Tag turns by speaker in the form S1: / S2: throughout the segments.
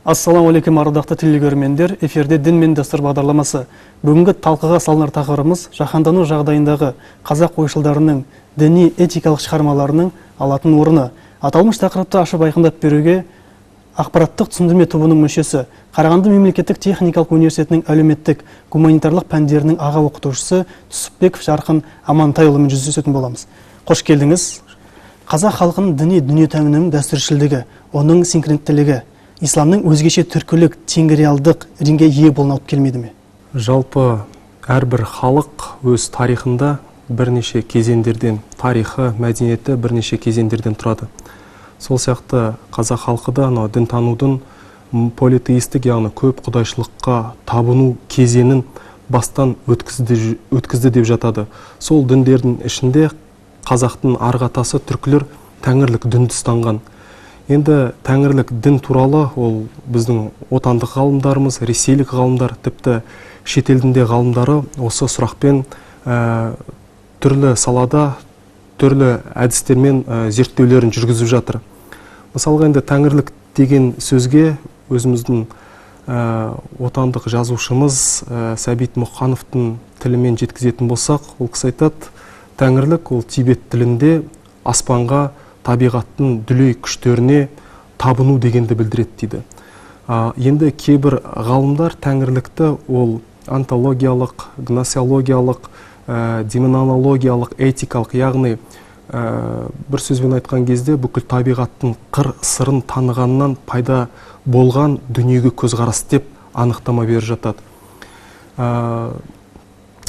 S1: Ассаламу алейкум, ардақты телегөрмендер. Эфирде дін мен дәстүр бағдарламасы. Бүгінгі талқыға салынар тақырыбымыз жаһандану жағдайындағы қазақ ойшылдарының діни этикалық шығармаларының алатын орны. Аталмыш тақырыпты ашып айқындап беруге ақпараттық түсіндірме тобының мүшесі, Қарағанды мемлекеттік техникалық университетінің әлеуметтік гуманитарлық пәндерінің аға оқытушысы Түсіпбеков Жарқын Амантайұлымен жүздесетін боламыз. Қош келдіңіз. Қазақ халқының діни дүниетанымының дәстүршілдігі, оның синкреттілігі, исламның өзгеше түркілік, теңгериалдық реңге ие болуына алып келмеді ме?
S2: Жалпы әрбір халық өз тарихында бірнеше кезеңдерден, тарихы, мәдениеті бірнеше кезеңдерден тұрады. Сол сияқты қазақ халқы да дінтанудың политеистік, яғни көп құдайшылыққа табыну кезеңін бастан өткізді деп жатады. Сол діндердің ішінде қазақтың арғатасы түркілер тәңірлік дінді ұстанған. Енді тәңірлік дін туралы ол біздің отандық ғалымдарымыз, ресейлік ғалымдар, тіпті шетелдінде ғалымдары осы сұрақпен түрлі салада, түрлі әдістермен зерттеулерін жүргізіп жатыр. Мысалға енді тәңірлік деген сөзге өзіміздің отандық жазушымыз Сәбит Мұқановтың тілімен жеткізетін болсақ, ол кісі айтады, тәңірлік ол тибет тілінде аспанға, табиғаттың дүлей күштеріне табыну дегенді білдіреді дейді. Енді кейбір ғалымдар тәңірлікті ол антологиялық, гносеологиялық, демонологиялық, этикалық, яғни бір сөзбен айтқан кезде бүкіл табиғаттың қыр сырын танығаннан пайда болған дүниеге көзқарас деп анықтама беріп жатады.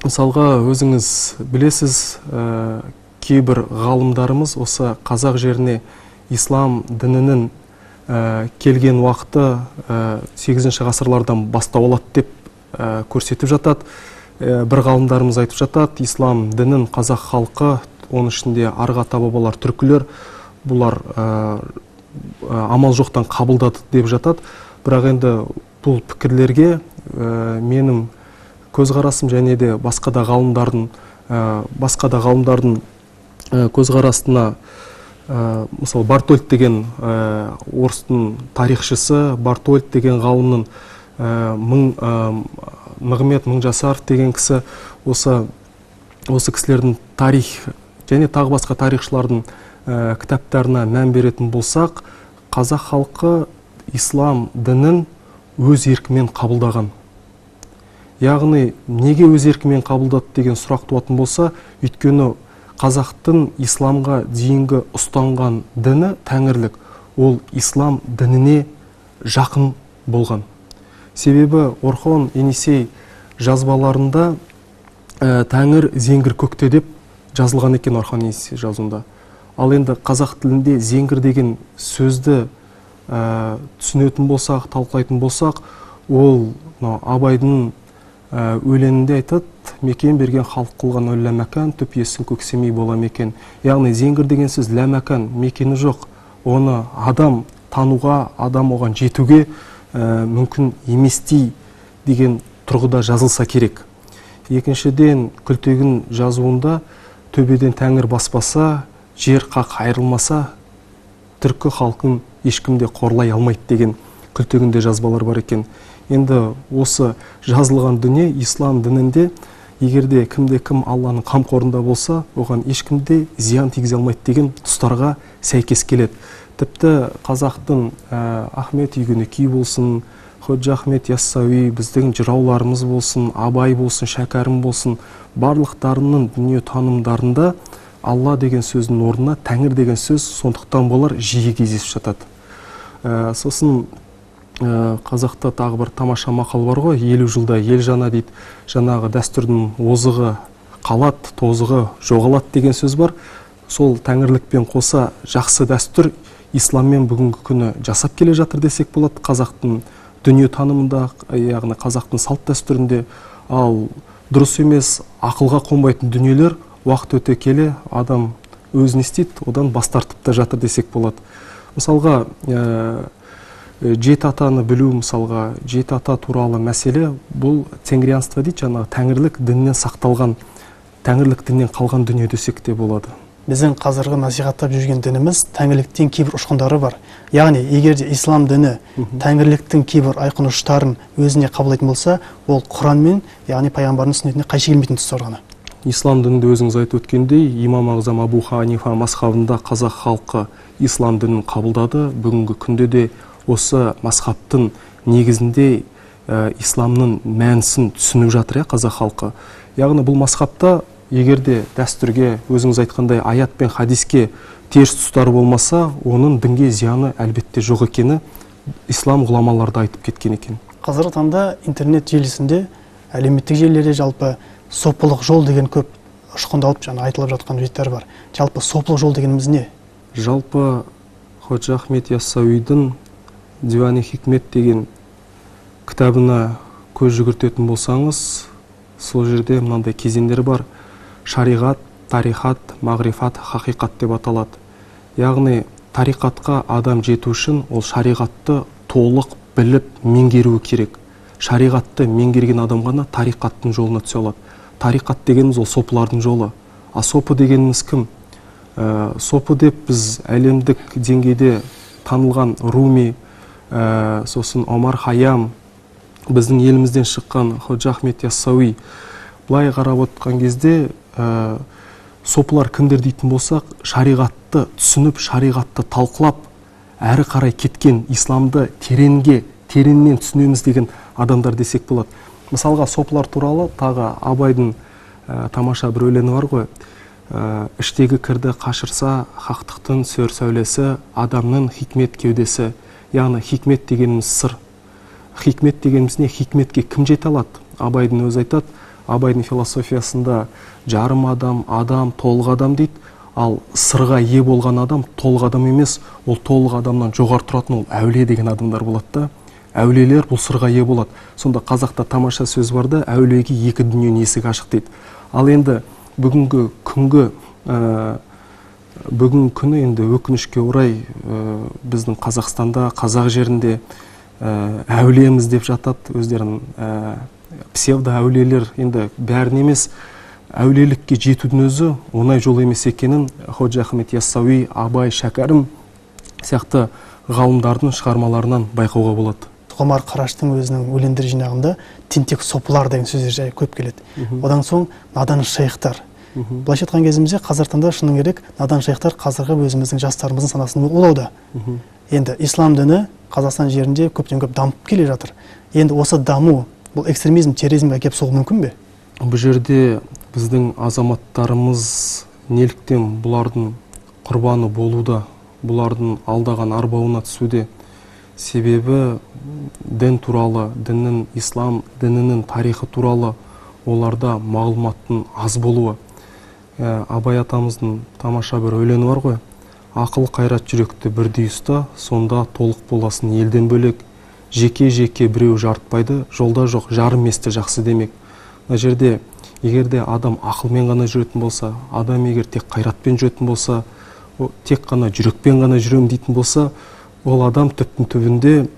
S2: Мысалға өзіңіз білесіз, кейбір ғалымдарымыз осы қазақ жеріне ислам дінінің келген уақыты 8 ғасырлардан бастау алады деп көрсетіп жатады. Бір ғалымдарымыз айтып жатады, ислам дінін қазақ халқы, оның ішінде арғата бабалар, түркілер, бұлар амал жоқтан қабылдады деп жатады. Бірақ енді бұл пікірлерге менің көзқарасым және де басқа да ғалымдардың көзқарасына, мысалы Бартольд деген орыстың тарихшысы, Бартольд деген ғалымның Нығмет Мыңжасаров деген кісі осы кісілердің тарих және тағы басқа тарихшылардың кітаптарына мән беретін болсақ, қазақ халқы ислам дінін өз еркімен қабылдаған. Яғни, неге өз еркімен қабылдады деген сұрақ туатын болса, өйткені қазақтың исламға дейінгі ұстанған діні тәңірлік, ол ислам дініне жақын болған. Себебі Орхон Енисей жазбаларында тәңір зеңгір көкте деп жазылған екен Орхон Енисей жазуында. Ал енді қазақ тілінде зеңгір деген сөзді түсінетін болсақ, талқылайтын болсақ, ол Абайдың өлеңінде айтады, мекен берген халық қылған өл ләмәкан, түп есін көксемей бола мекен. Яғни зеңгір деген сөз ләмәкан, мекені жоқ. Оны адам тануға, адам оған жетуге мүмкін еместей деген тұрғыда жазылса керек. Екіншіден, Күлтегін жазуында төбеден тәңір баспаса, жер қақ айырылмаса, түркі халқын ешкімде қорлай алмайды деген Күлтегінде жазбалар бар екен. Енді осы жазылған дүние ислам дінінде егерде кімде-кім Алланың қамқорында болса, оған ешкімде зиян тигізе алмайды деген тұстарға сәйкес келеді. Тіпті қазақтың Ахмет Үйгенекей болсын, Ходжа Ахмет Яссауи, біздің жырауларымыз болсын, Абай болсын, Шәкәрім болсын, барлықтарының дүние танымдарында Алла деген сөздің орнына тәңір деген сөз сондықтан болар жиі кездесіп жатады. Сосын қазақта тағы бір тамаша мақал бар ғой, 50 жылда ел жана дейді, жаңағы дәстүрдің озығы қалады, тозығы жоғалады деген сөз бар. Сол тәңірлікпен қоса жақсы дәстүр исламмен бүгінгі күні жасап келе жатыр десек болады. Қазақтың дүние танымында, яғни қазақтың салт дәстүрінде, ал дұрыс емес, ақылға қонбайтын дүниелер уақыт өте келе адам өзін істейді, одан бас тартып та жатыр десек болады. Мысалға, жеті атаны білу, мысалға, жеті ата туралы мәселе, бұл теңгрианство дейді, жаңағы тәңірлік діннен сақталған, тәңірлік діннен қалған дүние десек те болады.
S1: біздің қазіргі насихаттап жүрген дініміз тәңірліктен кейбір ұшқындары бар. Яғни, егер де ислам діні тәңірліктің кейбір айқын ұштарын өзіне қабылдайтын болса, ол Құранмен, яғни пайғамбардың сүннетіне қайшы келмейтін тұстар ғана.
S2: Ислам дінінде өзіңіз айтып өткендей, имам ағзам Абу Ханифа мазхабында қазақ халқы ислам дінін қабылдады. Бүгінгі күнде де осы мазхабтың негізінде исламның мәнісін түсініп жатыр қазақ халқы. Яғни бұл мазхабта егерде дәстүрге, өзіңіз айтқандай, аят пен хадиске теріс тұстары болмаса, оның дінге зияны әлбетте жоқ екені ислам ғұламалары да айтып кеткен екен.
S1: Қазіргі таңда интернет желісінде, әлеуметтік желілерде жалпы сопылық жол деген көп ұшқындалып айтылып жатқан жайттар бар. Жалпы сопылық жол дегеніміз не?
S2: Жалпы Ходжа Ахмет Яссауидің Дивани Хикмет деген кітабына көз жүгіртетін болсаңыз, сол жерде мынандай кезеңдер бар. Шариғат, тарихат, мағрифат, хақиқат деп аталады. Яғни тариқатқа адам жету үшін ол шариғатты толық біліп меңгеруі керек. Шариғатты меңгерген адам ғана тариқаттың жолына түсе алады. Тариқат дегеніміз ол сопылардың жолы. А сопы дегеніміз кім? Сопы деп біз әлемдік деңгейде танылған Руми, сосын Омар Хайям, біздің елімізден шыққан Ходжа Ахмет Яссауи. Бұлай қарап отқан кезде сопылар кімдер дейтін болсақ, шариғатты түсініп, шариғатты талқылап, әрі қарай кеткен исламды тереңнен түсінеміз деген адамдар десек болады. Мысалға, сопылар туралы тағы Абайдың тамаша бір өлеңі бар ғой. Іштегі кірді қашырса, хақтықтың сөр сәулесі, адамның хикмет кеудесі. Яғни хикмет дегеніміз сыр. Хикмет дегеніміз не? Хикметке кім жете алады? Абайдың өзі айтады. Абайдың философиясында жарым адам, толық адам дейді. Ал сырға ие болған адам толық адам емес, ол толық адамнан жоғары тұратын ол әулие деген адамдар болады да. Әулиелер бұл сырға ие болады. Сонда қазақта тамаша сөз бар да, әулиеге екі дүниенің есігі ашық дейді. Ал енді бүгінгі күні енді өкінішке орай біздің Қазақстанда, қазақ жерінде әулиеміз деп жатады, өздерін псевдо әулиелер, енді бәрін емес, әулиелікке жетудің өзі оңай жол емес екенін Ходжа Ахмет Яссауи, Абай, Шәкәрім сияқты ғалымдардың шығармаларынан байқауға болады.
S1: Ғұмар Қараштың өзінің өлеңдер жинағында тентек сопылар деген сөздер жай көп келеді. Одан соң надан шайхтар. Былайша айтқан кезімізде қазіргі таңда шыны керек, надан шайхтар қазіргі өзіміздің жастарымыздың санасын улауда. Енді ислам діні Қазақстан жерінде көптен көп дамып келе жатыр. Енді осы даму бұл экстремизм, терроризмге әкеп соғуы мүмкін бе?
S2: Бұл жерде біздің азаматтарымыз неліктен бұлардың құрбаны болуда, бұлардың алдаған арбауына түсуде? Себебі дін туралы, діннің, ислам дінінің тарихы туралы оларда мағлұматтың аз болуы. Абай атамыздың тамаша бір өлеңі бар ғой. Ақыл қайрат жүректі бірдей ұста, сонда толық боласын елден бөлек. Жеке біреу жарытпайды, жолда жоқ жарым месті жақсы демек. Мына жерде егерде адам ақылмен ғана жүретін болса, адам егер тек қайратпен жүретін болса, тек қана жүрекпен ғана жүрем дейтін болса, ол адам түптің түбінде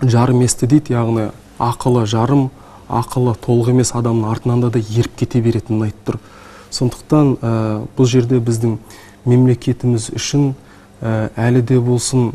S2: жарым месті дейді, яғни ақылы жарым, ақылы толық емес адамның артынан да еріп кете беретінін айтып тұр. Сондықтан бұл жерде біздің мемлекетіміз үшін әлі де болсын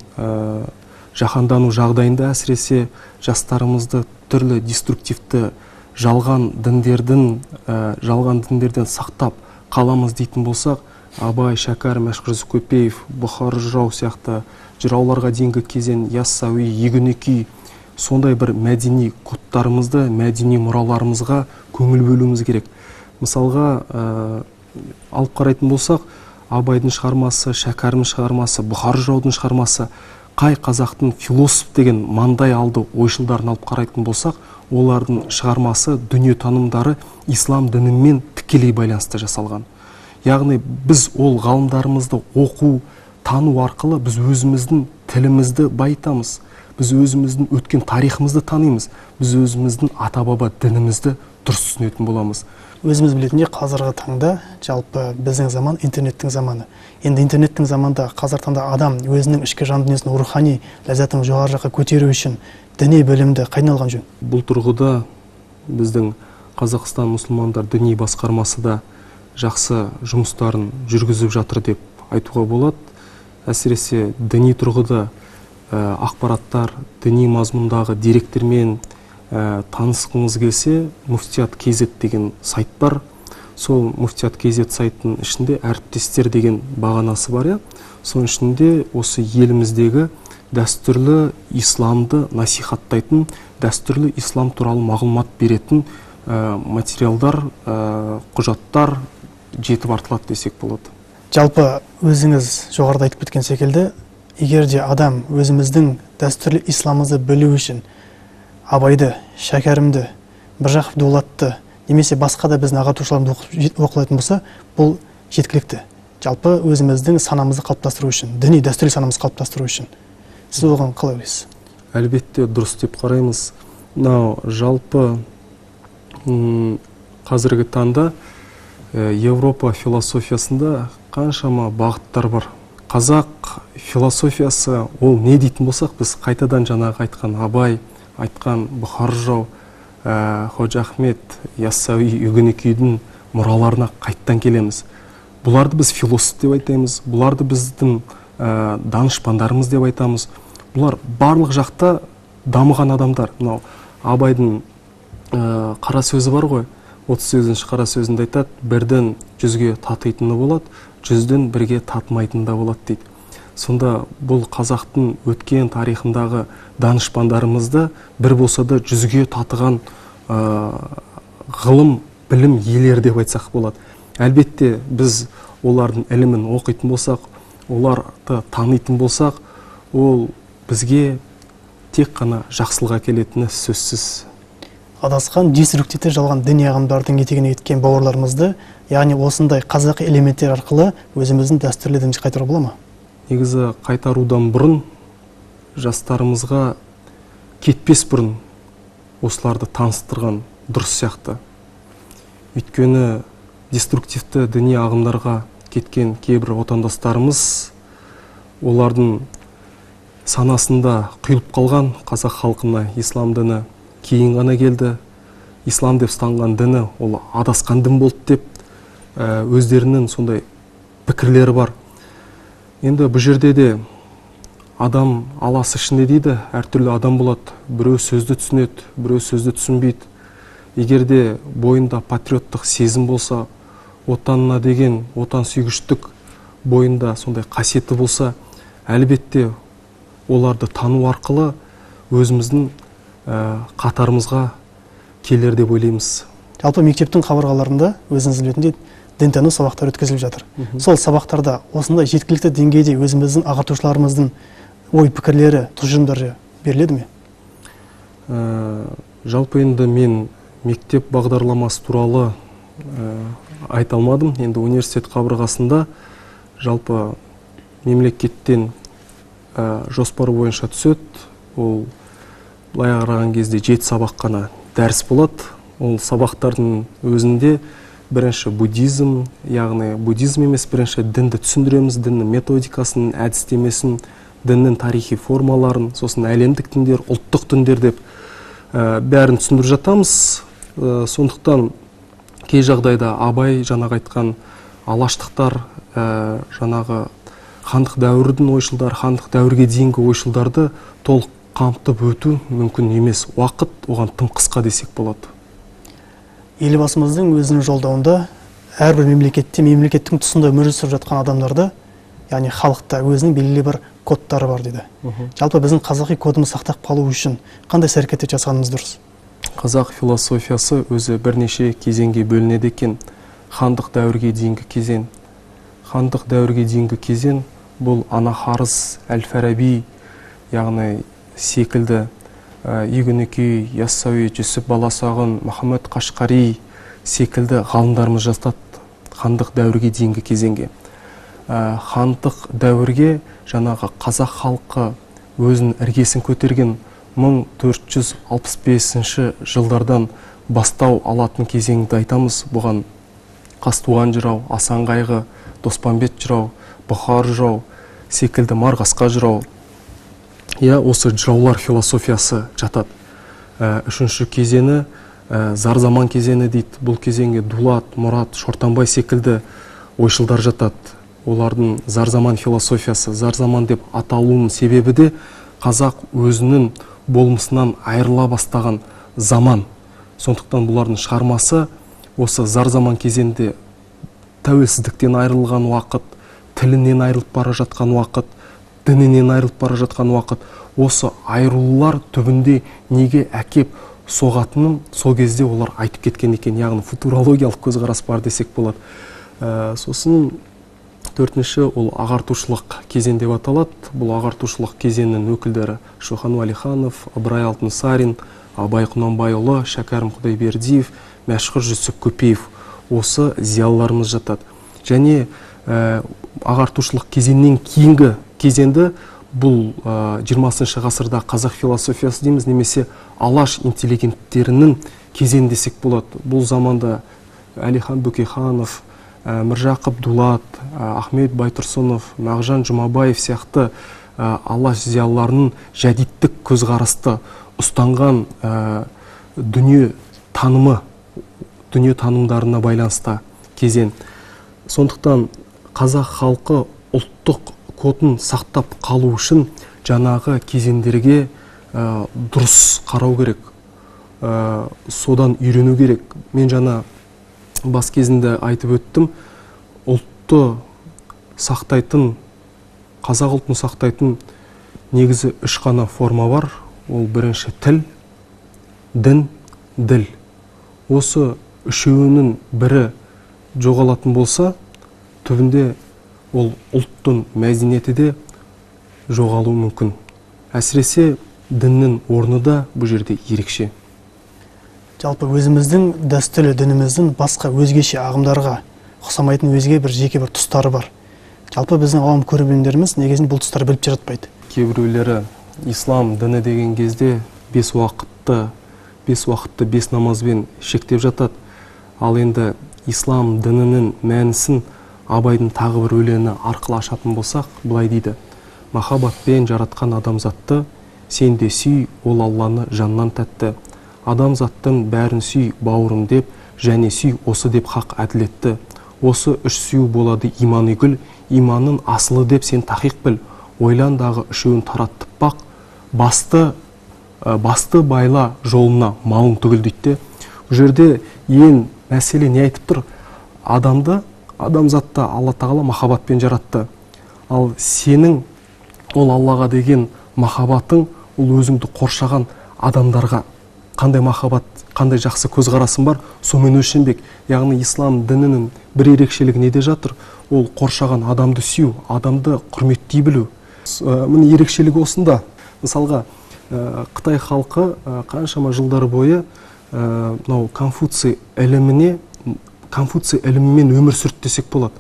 S2: жаһандану жағдайында әсіресе жастарымызды түрлі деструктивті жалған діндерден сақтап қаламыз дейтін болсақ, Абай, Шәкәрім, Мәшһүр Көпеев, Бұхар жырау сияқты жырауларға дейінгі кезең, Яссауи, Егінеки, сондай бір мәдени кодтарымызды, мәдени мұраларымызға көңіл бөлуіміз керек. Мысалға алып қарайтын болсақ, Абайдың шығармасы, Шәкәрімнің шығармасы, Бұхар жыраудың шығармасы, қай қазақтың философ деген маңдай алды ойшылдарын алып қарайтын болсақ, олардың шығармасы, дүниетанымдары ислам дінімен тікелей байланысты жасалған. Яғни біз ол ғалымдарымызды оқу, тану арқылы біз өзіміздің тілімізді байытамыз, біз өзіміздің өткен тарихымызды танимыз, біз өзіміздің ата-баба дінімізді дұрыс түсінетін боламыз.
S1: Өзіміз білетіндей қазіргі таңда жалпы біздің заман интернеттің заманы. Енді интернеттің заманда қазіргі таңда адам өзінің ішкі жан дүниесін рухани ләззатын жоғары жаққа көтеру үшін діни білімді қайдан алған жөн?
S2: Бұл тұрғыда біздің Қазақстан мұсылмандар діни басқармасы да жақсы жұмыстарын жүргізіп жатыр деп айтуға болады. Әсіресе діни тұрғыда ақпараттар, діни мазмұндағы деректермен танысқыңыз келсе, Муфтият KZ деген сайт бар. Сол Муфтият KZ сайттың ішінде әріптестер деген бағанасы бар. Соның ішінде осы еліміздегі дәстүрлі исламды насихаттайтын, дәстүрлі ислам туралы мағлұмат беретін материалдар, құжаттар жетіп артылады десек болады.
S1: Жалпы өзіңіз жоғарыда айтып кеткен секілді, егер де адам өзіміздің дәстүрлі исламымызды білу үшін Абайды, Шәкәрімді, Міржақып Дулатты, немесе басқа да біздің ағартушыларымызды оқылатын болса, бұл жеткілікті. Жалпы өзіміздің санамызды қалыптастыру үшін, діни дәстүрлі санамызды қалыптастыру үшін. Сіз оған қалай ойлайсыз?
S2: Әлбетте дұрыс деп қараймыз. Жалпы қазіргі таңда Европа философиясында қаншама бағыттар бар. Қазақ философиясы ол не дейтін болсақ, біз қайтадан жаңағы айтқан Абай, айтқан Бұхар жырау, Ходжа Ахмет, Яссауи, Югенекидің мұраларына қайттан келеміз. Бұларды біз философ деп айтамыз, бұларды біздің данышпандарымыз деп айтамыз. Бұлар барлық жақта дамыған адамдар. Абайдың қара сөзі бар ғой, 38-ші қара сөзінде айтады, бірден 100-ге татитыны болады, 100-ден 1-ге татымайтыны да болады дейді. Сонда бұл қазақтың өткен тарихындағы данышпандарымызды бір болса да 100-ге татыған ғылым, білім иелері деп айтсақ болады. Әлбетте біз олардың ілімін оқитын болсақ, оларды танитын болсақ, ол бізге тек қана жақсылыққа келетіні сөзсіз.
S1: Адасқан, жесіріктете жалған діни ағымдардың етегіне кеткен бауырларымызды, яғни осындай қазақи элементтер арқылы өзіміздің дәстүрлі дінімізге қайтару бола ма?
S2: Негізі қайтарудан бұрын, жастарымызға кетпес бұрын осыларды таныстырған дұрыс сияқты. Өйткені деструктивті діни ағымдарға кеткен кейбір отандастарымыз, олардың санасында құйылып қалған қазақ халқына ислам діні кейін ғана келді, ислам деп ұстанған діні ол адасқан дін болды деп өздерінің сондай пікірлері бар. Енді бұл жерде де адам аласы ішінде дейді, әртүрлі адам болады. Біреу сөзді түсінеді, біреу сөзді түсінбейді. Егер де бойында патриоттық сезім болса, отанына деген отансүйгіштік бойында сондай қасиеті болса, әлбетте оларды тану арқылы өзіміздің қатарымызға келер деп ойлаймыз.
S1: Жалпы мектептің қабырғаларында өзіңіз білетіндей дінтану сабақтары өткізіліп жатыр. Сол сабақтарда осындай жеткілікті деңгейде өзіміздің ағартушыларымыздың ой пікірлері, тұжырымдары беріледі ме?
S2: Жалпы енді мен мектеп бағдарламасы туралы айта алмадым. Енді университет қабырғасында жалпы мемлекеттен жоспар бойынша түседі. Ол былай қараған кезде 7 сабақ қана дәріс болады. Ол сабақтардың өзінде бірінші буддизм, яғни буддизм емес, бірінші дінді түсіндіреміз, діннің методикасын, әдістемесін, діннің тарихи формаларын, сосын әлемдік діндер, ұлттық діндер деп бәрін түсіндіріп жатамыз. Сондықтан кей жағдайда Абай жаңағы айтқан алаштықтар, жаңағы хандық дәуірдің ойшылдары, хандық дәуірге дейінгі ойшылдарды толық қамтып өту мүмкін емес. Уақыт оған тым қысқа десек болады.
S1: Елбасымыздың өзінің жолдауында әрбір мемлекетте мемлекеттің тұсында өмір сүріп жатқан адамдарды, яғни халықта өзінің белгілі бір кодтары бар дейді. Жалпы біздің қазақи кодымыз сақтап қалу үшін қандай іс-әрекеттер жасағанымыз дұрыс?
S2: Қазақ философиясы өзі бірнеше кезеңге бөлінеді екен. Хандық дәуірге дейінгі кезең. Хандық дәуірге дейінгі кезең бұл Анахарыз, Әл-Фараби, яғни секілді Югенекей, Яссауи, Жүсіп Баласағұн, Мұхаммед Қашқари секілді ғалымдарымыз жатады хандық дәуірге дейінгі кезеңге. Хандық дәуірге жаңағы қазақ халқы өзінің іргесін көтерген 1465 жылдардан бастау алатын кезеңді айтамыз. Бұған Қазтуған жырау, Асан қайғы, Доспанбет жырау, Бұхар жырау секілді Марғасқа жырау, осы жыраулар философиясы жатады. Үшінші кезеңі зар заман кезеңі дейді. Бұл кезеңге Дулат, Мұрат, Шортанбай секілді ойшылдар жатады. Олардың зар заман философиясы, зар заман деп аталуының себебі де қазақ өзінің болмысынан айырыла бастаған заман. Сондықтан бұлардың шығармасы осы зар заман кезеңде тәуелсіздіктен айырылған уақыт, тілінен айырылып бара жатқан уақыт, дінінен айырылып бара жатқан уақыт, осы айырылулар түбінде неге әкеп соғатынын сол кезде олар айтып кеткен екен, яғни футурологиялық көзқарас бар десек болады. Сосын төртінші ол ағартушылық кезең деп аталады. Бұл ағартушылық кезеңнің өкілдері Шоқан Уәлиханов, Ыбырай Алтынсарин, Абай Құнанбайұлы, Шәкәрім Құдайбердиев, Мәшһүр Жүсіп Көпеев, осы зиялыларымыз жатады. Және ағартушылық кезеңнен кейінгі кезеңді бұл 20 ғасырда қазақ философиясы дейміз, немесе алаш интеллигенттерінің кезең десек болады. Бұл заманда Әлихан Бөкейханов, Міржақып Дулат, Ахмет Байтұрсынов, Мағжан Жұмабаев сияқты алаш зиялыларының жәдиттік көзқарасты ұстанған дүние танымдарына байланысты кезең. Сондықтан қазақ халқы ұлттық кодын сақтап қалу үшін жаңағы кезеңдерге дұрыс қарау керек, содан үйрену керек. Мен жаңа бас кезінде айтып өттім, ұлтты сақтайтын, қазақ ұлтын сақтайтын негізі үш қана форма бар. Ол бірінші тіл, дін, діл. Осы үшеуінің бірі жоғалатын болса, түбінде ол ұлттың мәдениеті де жоғалуы мүмкін. Әсіресе діннің орны да бұл жерде ерекше.
S1: Жалпы өзіміздің дәстүрлі дініміздің басқа өзгеше ағымдарға ұқсамайтын өзге бір жеке бір тұстары бар. Жалпы біздің ғалым көрермендеріміз негізінен бұл тұстарды біліп жатпайды.
S2: Кейбіреулері ислам діні деген кезде 5 уақытты 5 намазбен шектеп жатады. Ал енді ислам дінінің мәнісін Абайдың тағы бір өлеңі арқылы ашатын болсақ, былай дейді: махаббатпен жаратқан адамзатты, сен де сүй, ол Алланы жаннан тәтті. Адамзаттың бәрін сүй, бауырым деп, және сүй осы деп хақ әділетті. Осы үш сүю болады иманы гүл, иманның асылы деп сен тақиқ біл. Ойландағы үшеуін тараттып бақ, басты байла жолына малын түгіл дейді. Бұл жерде ең мәселе не айтып тұр? Адамзатты Алла Тағала махаббатпен жаратты. Ал сенің ол Аллаға деген махаббатың, ол өзіңді қоршаған адамдарға қандай махаббат, қандай жақсы көзқарасың бар, сомен өлшенбек. Яғни ислам дінінің бір ерекшелігі неде жатыр? Ол қоршаған адамды сүю, адамды құрметтей білу. Міне ерекшелігі осында. Мысалға, Қытай халқы қаншама жылдар бойы Конфуций ілімімен өмір сүрді десек болады.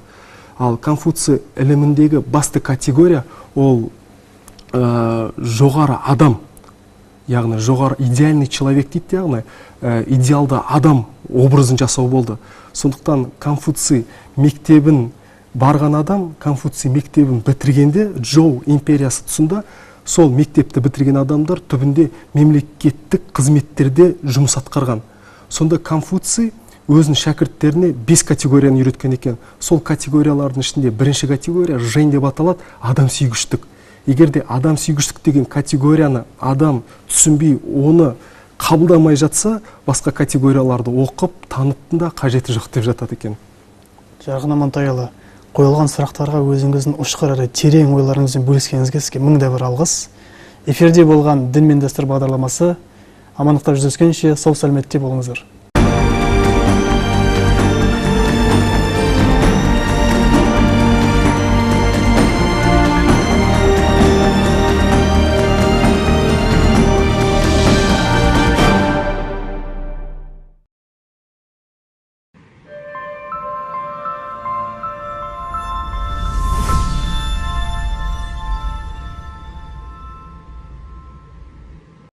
S2: Ал Конфуций іліміндегі басты категория ол жоғары адам, яғни жоғары идеальный человек дейді, яғни идеалды адам образын жасау болды. Сондықтан Конфуций мектебін барған адам, Конфуций мектебін бітіргенде Джоу империясы тұсында сол мектепті бітірген адамдар түбінде мемлекеттік қызметтерде жұмыс атқарған. Сонда Конфуций өзінің шәкірттеріне 5 категорияны үйреткен екен. Сол категориялардың ішінде бірінші категория жэн деп аталады, адам сүйгіштік. Егерде адам сүйгіштік деген категорияны адам түсінбей, оны қабылдамай жатса, басқа категорияларды оқып, таныптың да қажеті жоқ деп жатады екен.
S1: Жарқын Амантайұлы, қойылған сұрақтарға өзіңіздің ұшқыр әрі терең ойларыңызбен бөліскеніңізге сізге мың да бір алғыс. Эфирде болған Дін мен дәстүр бағдарламасы амандықта жүздескенше сау сәлеметте болыңыздар.